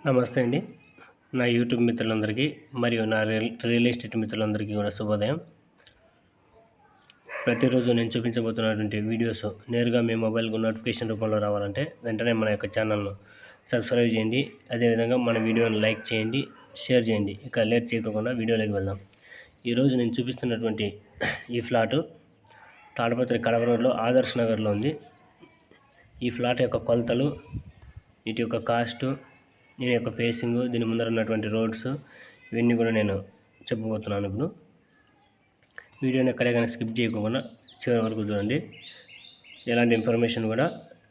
నమస్తే అండి. నా యూట్యూబ్ మిత్రులందరికీ మరియు నా రియల్ ఎస్టేట్ మిత్రులందరికీ కూడా శుభోదయం. ప్రతిరోజు నేను చూపించబోతున్నటువంటి వీడియోస్ నేరుగా మీ మొబైల్కు నోటిఫికేషన్ రూపంలో రావాలంటే వెంటనే మన యొక్క ఛానల్ను సబ్స్క్రైబ్ చేయండి. అదేవిధంగా మన వీడియోని లైక్ చేయండి, షేర్ చేయండి. ఇక లేట్ చేయకుండా వీడియోలోకి వెళ్దాం. ఈరోజు నేను చూపిస్తున్నటువంటి ఈ ఫ్లాటు తాడపత్రి కడప రోడ్లో ఆదర్శ్ నగర్లో ఉంది. ఈ ఫ్లాట్ యొక్క కొలతలు, వీటి యొక్క కాస్టు, దీని యొక్క ఫేసింగ్, దీని ముందర ఉన్నటువంటి రోడ్స్ ఇవన్నీ కూడా నేను చెప్పబోతున్నాను. ఇప్పుడు వీడియోని ఎక్కడే కానీ స్కిప్ చేయకుండా చివరి వరకు చూడండి. ఎలాంటి ఇన్ఫర్మేషన్ కూడా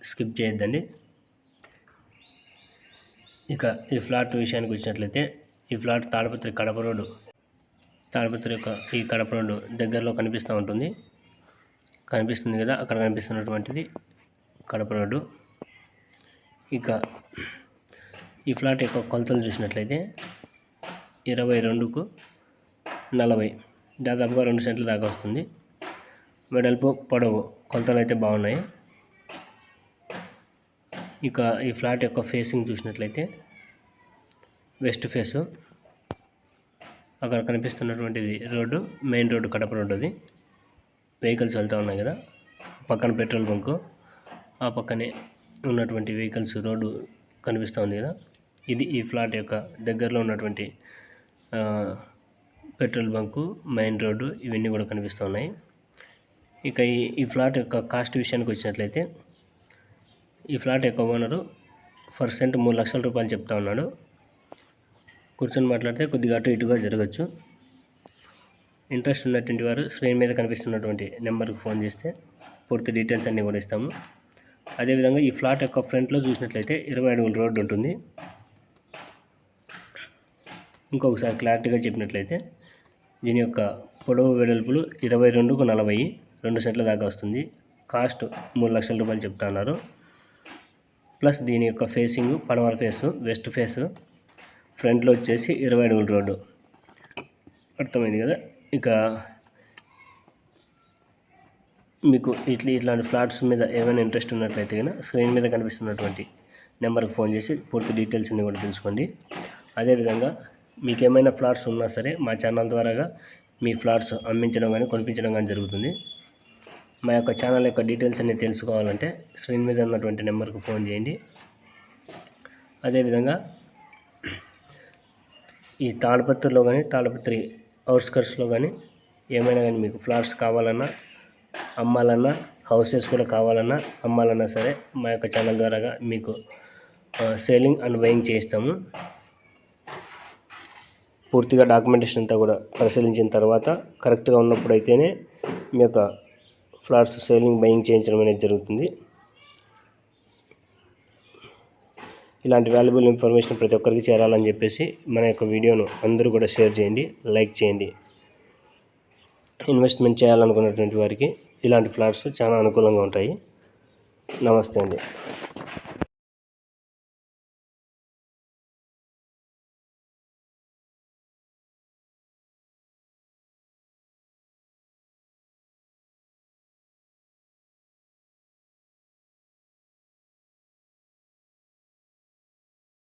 స్కిప్ చేయొద్దండి. ఇక ఈ ఫ్లాట్ విషయానికి వచ్చినట్లయితే ఈ ఫ్లాట్ తాడపత్రి కడప రోడ్డు, తాడపత్రి యొక్క ఈ కడప రోడ్డు దగ్గరలో కనిపిస్తుంది కదా, అక్కడ కనిపిస్తున్నటువంటిది కడప రోడ్డు. ఇక ఈ ఫ్లాట్ యొక్క కొలతలు చూసినట్లయితే 22కు 40, దాదాపుగా 2 సెంట్ల దాకా వస్తుంది. వెడల్పు పొడవు కొలతలు అయితే బాగున్నాయి. ఇక ఈ ఫ్లాట్ యొక్క ఫేసింగ్ చూసినట్లయితే వెస్ట్ ఫేసు. అక్కడ కనిపిస్తున్నటువంటిది road, main road, Kadapa road. అది వెహికల్స్ వెళ్తూ ఉన్నాయి కదా, పక్కన పెట్రోల్ బంకు, ఆ పక్కనే ఉన్నటువంటి వెహికల్స్ రోడ్డు కనిపిస్తూ ఉంది కదా, ఇది ఈ ఫ్లాట్ యొక్క దగ్గరలో ఉన్నటువంటి పెట్రోల్ బంకు, మెయిన్ రోడ్డు ఇవన్నీ కూడా కనిపిస్తూ ఉన్నాయి. ఇక ఈ ఫ్లాట్ యొక్క కాస్ట్ విషయానికి వచ్చినట్లయితే ఈ ఫ్లాట్ యొక్క ఓనరు పర్ సెంట్ 3 లక్షల రూపాయలు చెప్తా ఉన్నాడు. కూర్చొని మాట్లాడితే కొద్దిగా అటు ఇటుగా జరగచ్చు. ఇంట్రెస్ట్ ఉన్నటువంటి వారు స్క్రీన్ మీద కనిపిస్తున్నటువంటి నెంబర్కి ఫోన్ చేస్తే పూర్తి డీటెయిల్స్ అన్నీ కూడా ఇస్తాము. అదేవిధంగా ఈ ఫ్లాట్ యొక్క ఫ్రంట్లో చూసినట్లయితే 20 అడుగుల రోడ్డు ఉంటుంది. ఇంకొకసారి క్లారిటీగా చెప్పినట్లయితే దీని యొక్క పొడవు వెడల్పులు 22కు 40, 2 సెంట్ల దాకా వస్తుంది. కాస్ట్ 3 లక్షల రూపాయలు చెప్తా ఉన్నారు. ప్లస్ దీని యొక్క ఫేసింగ్ పడమర ఫేసు, వెస్ట్ ఫేసు, ఫ్రంట్లో వచ్చేసి 20 అడుగుల రోడ్డు. అర్థమైంది కదా. ఇక మీకు ఇట్లాంటి ఫ్లాట్స్ మీద ఏమైనా ఇంట్రెస్ట్ ఉన్నట్లయితే కనుక స్క్రీన్ మీద కనిపిస్తున్నటువంటి నెంబర్కి ఫోన్ చేసి పూర్తి డీటెయిల్స్ అన్ని కూడా తెలుసుకోండి. అదేవిధంగా మీకు ఏమైనా ఫ్లాట్స్ ఉన్నా సరే మా ఛానల్ ద్వారాగా మీ ఫ్లాట్స్ అమ్మించడం కానీ కొనిపించడం కానీ జరుగుతుంది. మా యొక్క ఛానల్ యొక్క డీటెయిల్స్ అన్ని తెలుసుకోవాలంటే స్క్రీన్ మీద ఉన్నటువంటి నెంబర్కి ఫోన్ చేయండి. అదేవిధంగా ఈ తాడపత్రిలో కానీ తాడపత్రి అవుట్స్కర్ట్స్లో కానీ ఏమైనా కానీ మీకు ఫ్లాట్స్ కావాలన్నా, అమ్మాలన్నా, హౌసెస్ కూడా కావాలన్నా, అమ్మాలన్నా సరే మా యొక్క ఛానల్ ద్వారాగా మీకు సేలింగ్ అండ్ బయింగ్ చేయిస్తాము. పూర్తిగా డాక్యుమెంటేషన్ అంతా కూడా పరిశీలించిన తర్వాత కరెక్ట్గా ఉన్నప్పుడు అయితేనే మీ యొక్క ఫ్లాట్స్ సేలింగ్ బయింగ్ చేయించడం అనేది జరుగుతుంది. ఇలాంటి వాల్యుబుల్ ఇన్ఫర్మేషన్ ప్రతి ఒక్కరికి చేరాలని చెప్పేసి మన యొక్క వీడియోను అందరూ కూడా షేర్ చేయండి, లైక్ చేయండి. ఇన్వెస్ట్మెంట్ చేయాలనుకున్నటువంటి వారికి ఇలాంటి ఫ్లాట్స్ చాలా అనుకూలంగా ఉంటాయి. నమస్తే అండి.